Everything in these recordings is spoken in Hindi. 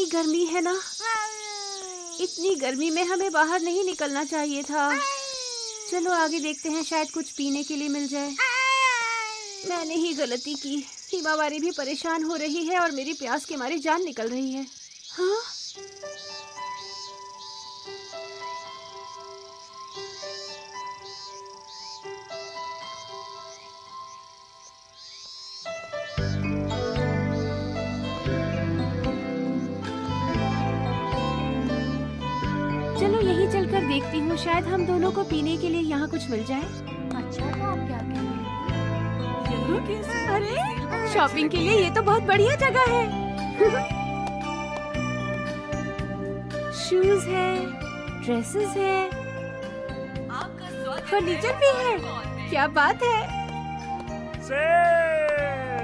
कितनी गर्मी है ना। इतनी गर्मी में हमें बाहर नहीं निकलना चाहिए था। चलो आगे देखते हैं, शायद कुछ पीने के लिए मिल जाए। मैंने ही गलती की। हिमावारी भी परेशान हो रही है और मेरी प्यास के मारे जान निकल रही है। हाँ? चलो यहीं चलकर देखती हूँ, शायद हम दोनों को पीने के लिए यहाँ कुछ मिल जाए। अच्छा, तो आप क्या कह रहे हैं? अरे शॉपिंग के लिए ये तो बहुत बढ़िया जगह है। शूज है, ड्रेसेस है, फर्नीचर भी है। क्या बात है।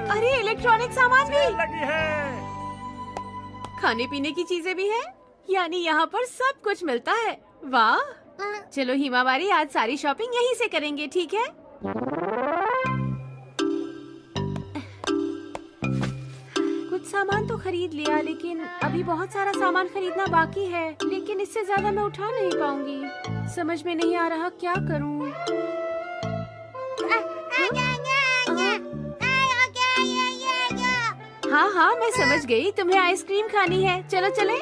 अरे इलेक्ट्रॉनिक सामान भी लगी है। खाने पीने की चीजें भी है, यानी यहाँ पर सब कुछ मिलता है। वाह, चलो हिमावारी आज सारी शॉपिंग यहीं से करेंगे, ठीक है? कुछ सामान तो खरीद लिया, लेकिन अभी बहुत सारा सामान खरीदना बाकी है। लेकिन इससे ज्यादा मैं उठा नहीं पाऊंगी। समझ में नहीं आ रहा क्या करूं। हाँ हाँ, मैं समझ गई, तुम्हें आइसक्रीम खानी है। चलो चले।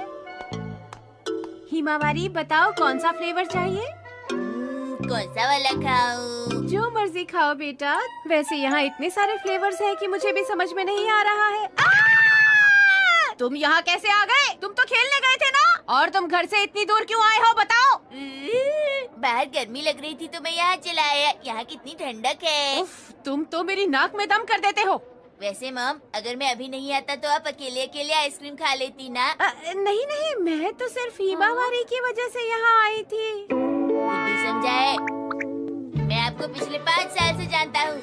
हिमावारी बताओ कौन सा फ्लेवर चाहिए? कौन सा वाला खाऊं? जो मर्जी खाओ बेटा। वैसे यहाँ इतने सारे फ्लेवर्स हैं कि मुझे भी समझ में नहीं आ रहा है। तुम यहाँ कैसे आ गए? तुम तो खेलने गए थे ना? और तुम घर से इतनी दूर क्यों आए हो, बताओ? बाहर गर्मी लग रही थी तो मैं यहाँ चला आया। यहाँ कितनी ठंडक है। उफ, तुम तो मेरी नाक में दम कर देते हो। वैसे मॉम, अगर मैं अभी नहीं आता तो आप अकेले अकेले आइसक्रीम खा लेती ना। नहीं नहीं, मैं तो सिर्फ हिमावारी की वजह से यहाँ आई थी। बुद्धि समझाए। मैं आपको पिछले 5 साल से जानता हूँ।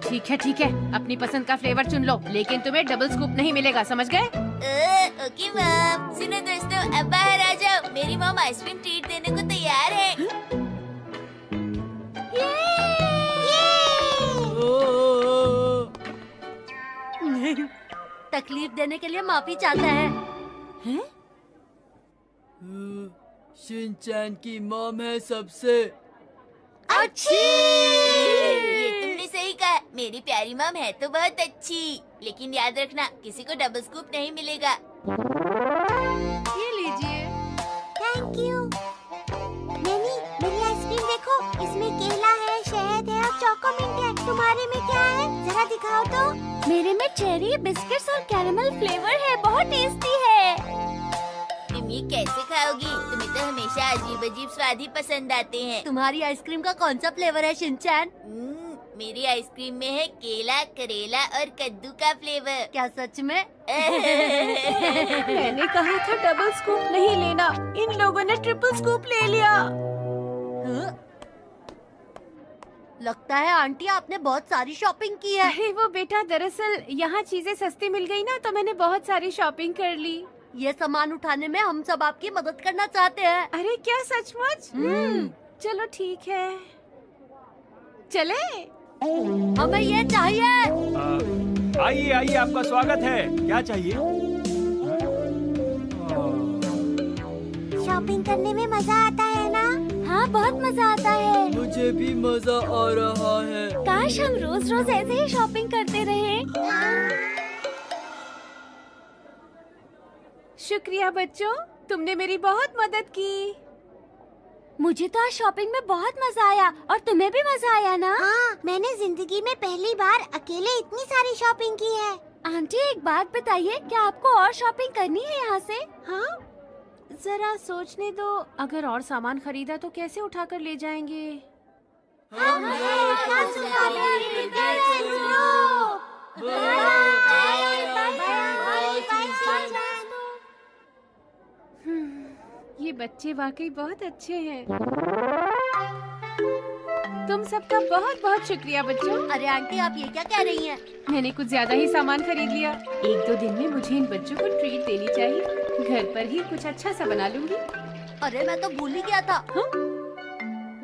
ठीक है, अपनी पसंद का फ्लेवर चुन लो, लेकिन तुम्हें डबल स्कूप नहीं मिलेगा, समझ गए? Okay mom. सुनो दोस्तों, अब बाहर आ जाओ। मेरी मॉम आइसक्रीम ट्रीट देने को तैयार है। तकलीफ देने के लिए माफी चाहता है। हैं? शिनचैन की मॉम है सबसे अच्छी। ये तुमने सही कहा। मेरी प्यारी मॉम है तो बहुत अच्छी, लेकिन याद रखना किसी को डबल स्कूप नहीं मिलेगा। ये लीजिए। Thank you. नैनी, मेरी आइसक्रीम देखो, इसमें केला है, शहद है और चोकोमिंट है। तुम्हारे में क्या है, जरा दिखाओ तो। मेरे में चेरी, बिस्किट्स और कैरेमल फ्लेवर है, बहुत टेस्टी है। तुम ये कैसे खाओगी? तुम्हें तो हमेशा अजीब अजीब स्वाद ही पसंद आते हैं। तुम्हारी आइसक्रीम का कौन सा फ्लेवर है शिनचैन? मेरी आइसक्रीम में है केला, करेला और कद्दू का फ्लेवर। क्या सच में? मैंने कहा था डबल स्कूप नहीं लेना, इन लोगों ने ट्रिपल स्कूप ले लिया। लगता है आंटी आपने बहुत सारी शॉपिंग की है। अरे वो बेटा, दरअसल यहाँ चीजें सस्ती मिल गई ना, तो मैंने बहुत सारी शॉपिंग कर ली। ये सामान उठाने में हम सब आपकी मदद करना चाहते हैं। अरे क्या सचमुच? चलो ठीक है, चले। हमें ये चाहिए। आइए आइए, आपका स्वागत है। क्या चाहिए? शॉपिंग करने में मजा आता है ना? हाँ, बहुत मजा आता है। मुझे भी मजा आ रहा है। काश हम रोज रोज ऐसे ही शॉपिंग करते रहे। शुक्रिया बच्चों, तुमने मेरी बहुत मदद की। मुझे तो आज शॉपिंग में बहुत मजा आया, और तुम्हें भी मजा आया ना? हाँ, मैंने जिंदगी में पहली बार अकेले इतनी सारी शॉपिंग की है। आंटी एक बात बताइए, क्या आपको और शॉपिंग करनी है यहाँ से? हाँ, जरा सोचने दो। अगर और सामान खरीदा तो कैसे उठाकर ले जाएंगे? ये बच्चे वाकई बहुत अच्छे हैं। तुम सबका बहुत बहुत शुक्रिया बच्चों। अरे आंटी, आप ये क्या कह रही हैं? मैंने कुछ ज्यादा ही सामान खरीद लिया। 1-2 दिन में मुझे इन बच्चों को ट्रीट देनी चाहिए। घर पर ही कुछ अच्छा सा बना लूंगी। अरे मैं तो भूल ही गया था। हाँ?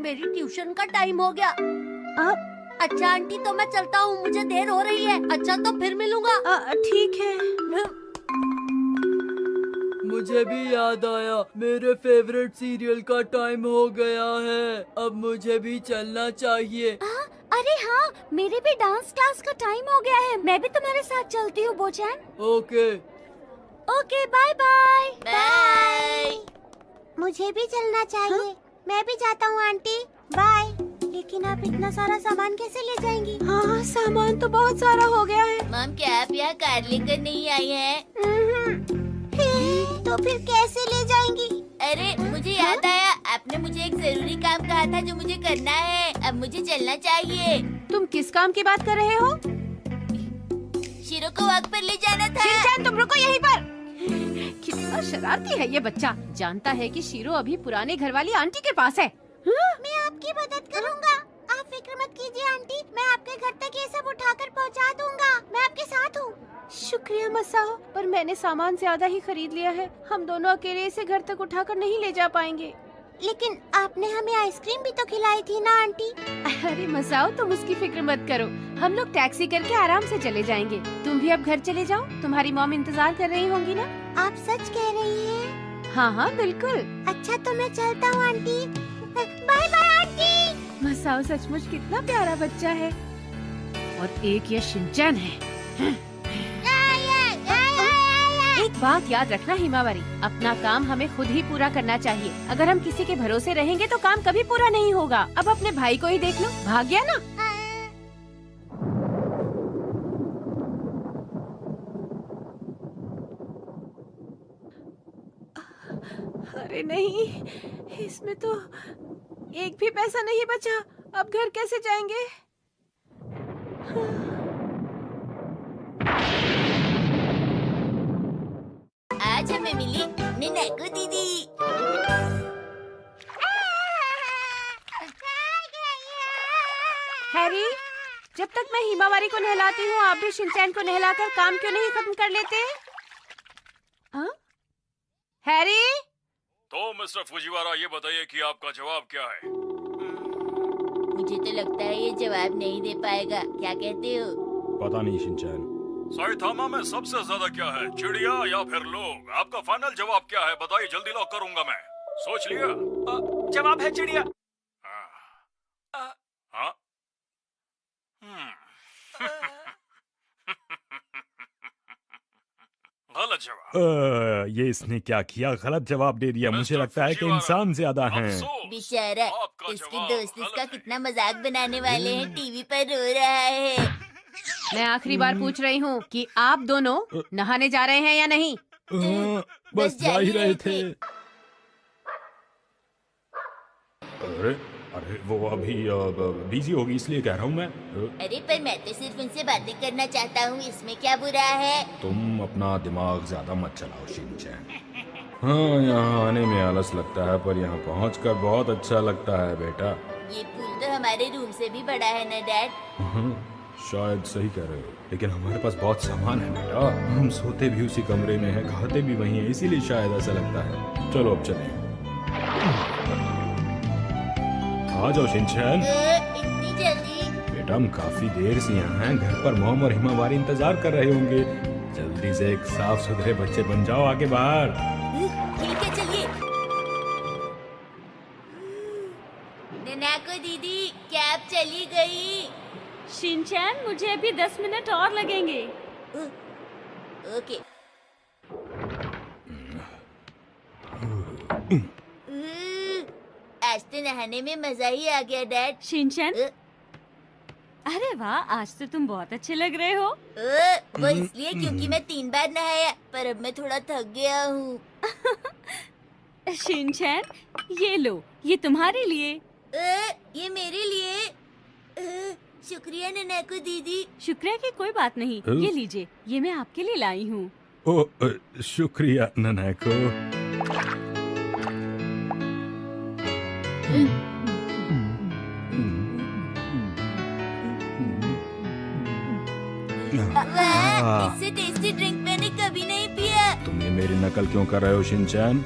मेरी ट्यूशन का टाइम हो गया। आप? अच्छा आंटी, तो मैं चलता हूँ, मुझे देर हो रही है। अच्छा, तो फिर मिलूंगा। ठीक है। मुझे भी याद आया, मेरे फेवरेट सीरियल का टाइम हो गया है। अब मुझे भी चलना चाहिए। अरे हाँ, मेरे भी डांस क्लास का टाइम हो गया है। मैं भी तुम्हारे साथ चलती हूँ बोचैन। Okay. Okay, bye bye. Bye. मुझे भी चलना चाहिए। मैं भी जाता हूँ आंटी, बाय। लेकिन आप इतना सारा सामान कैसे ले जाएंगी? हाँ, सामान तो बहुत सारा हो गया है। मॉम, क्या आप यहाँ कार लेकर नहीं आई हैं? तो फिर कैसे ले जाएंगी? अरे मुझे याद आया, आपने मुझे एक जरूरी काम कहा था जो मुझे करना है। अब मुझे चलना चाहिए। तुम किस काम की बात कर रहे हो? शीरो को वॉक पर ले जाना था। शिनचैन, तुम रुको यहीं पर। कितना शरारती है ये बच्चा। जानता है कि शीरो अभी पुराने घर वाली आंटी के पास है। मैं आपकी मदद करूँगा। आप फिक्र मत कीजिए आंटी, मैं आपके घर तक ये सब उठाकर पहुँचा दूँगा। मैं आपके साथ हूँ। शुक्रिया मसाओ, पर मैंने सामान ज्यादा ही खरीद लिया है। हम दोनों अकेले इसे घर तक उठाकर नहीं ले जा पाएंगे। लेकिन आपने हमें आइसक्रीम भी तो खिलाई थी ना आंटी? अरे मसाओ, तुम उसकी फिक्र मत करो। हम लोग टैक्सी करके आराम से चले जाएंगे। तुम भी अब घर चले जाओ, तुम्हारी मॉम इंतजार कर रही होंगी ना? आप सच कह रही हैं? हाँ हाँ बिल्कुल। अच्छा तो मैं चलता हूँ aunty. Bye bye aunty. Masao सचमुच कितना प्यारा बच्चा है। और एक ये शिनचैन है। एक बात याद रखना हिमावरी, अपना काम हमें खुद ही पूरा करना चाहिए। अगर हम किसी के भरोसे रहेंगे तो काम कभी पूरा नहीं होगा। अब अपने भाई को ही देख लो, भाग गया ना। अरे नहीं, इसमें तो एक भी पैसा नहीं बचा। अब घर कैसे जाएंगे? आज हमें मिली नैको दीदी। हैरी, जब तक मैं हिमावारी को नहलाती हूँ, आप भी शिनचैन को नहलाकर काम क्यों नहीं खत्म कर लेते? हाँ? हैरी? तो मिस्टर फुजीवारा, ये बताइए कि आपका जवाब क्या है? मुझे तो लगता है ये जवाब नहीं दे पाएगा। क्या कहते हो? पता नहीं शिनचैन। साइथामा में सबसे ज्यादा क्या है, चिड़िया या फिर लोग? आपका फाइनल जवाब क्या है? बताइए, जल्दी लॉक करूंगा मैं। सोच लिया? जवाब है चिड़िया। हाँ? गलत जवाब। ये इसने क्या किया? गलत जवाब दे दिया। मुझे लगता है कि इंसान ज्यादा हैं। बेचारा, इसके दोस्त इसका कितना मजाक बनाने वाले हैं। टीवी पर रो रहा है। मैं आखिरी बार पूछ रही हूँ कि आप दोनों नहाने जा रहे हैं या नहीं? बस जा ही रहे थे। अरे अरे, वो अभी बिजी होगी, इसलिए कह रहा हूँ मैं। अरे पर मैं तो सिर्फ उनसे बातें करना चाहता हूँ, इसमें क्या बुरा है? तुम अपना दिमाग ज्यादा मत चलाओ शिनचैन। हाँ, यहाँ आने में आलस लगता है, पर यहाँ पहुँचकर बहुत अच्छा लगता है बेटा। ये पुल तो हमारे रूम से भी बड़ा है ना डैड? शायद सही कह रहे हो, लेकिन हमारे पास बहुत सामान है बेटा। हम सोते भी उसी कमरे में हैं, खाते भी वहीं हैं, इसीलिए शायद ऐसा लगता है। चलो अब चलें। आ जाओ शिनचैन। इतनी जल्दी? बेटा, हम काफी देर से यहाँ हैं। घर पर मॉम और हिमावारी इंतजार कर रहे होंगे। जल्दी से एक साफ सुथरे बच्चे बन जाओ, आगे बाहर। ठीक है, चलिए। नैको दीदी, क्या आप चली गई? शिनचैन, मुझे अभी 10 मिनट और लगेंगे। ओके। आज तो नहाने में मजा ही आ गया डैड। शिनचैन, अरे वाह, आज तो तुम बहुत अच्छे लग रहे हो। वो इसलिए क्योंकि मैं 3 बार नहाया, पर अब मैं थोड़ा थक गया हूँ। शिनचैन, ये लो, ये तुम्हारे लिए। ये मेरे लिए? शुक्रिया नैको दीदी। शुक्रिया की कोई बात नहीं, ये लीजिए, ये मैं आपके लिए लाई हूँ। ओ, शुक्रिया नैको। इससे टेस्टी ड्रिंक मैंने कभी नहीं पिया। तुम ये मेरी नकल क्यों कर रहे हो शिनचैन?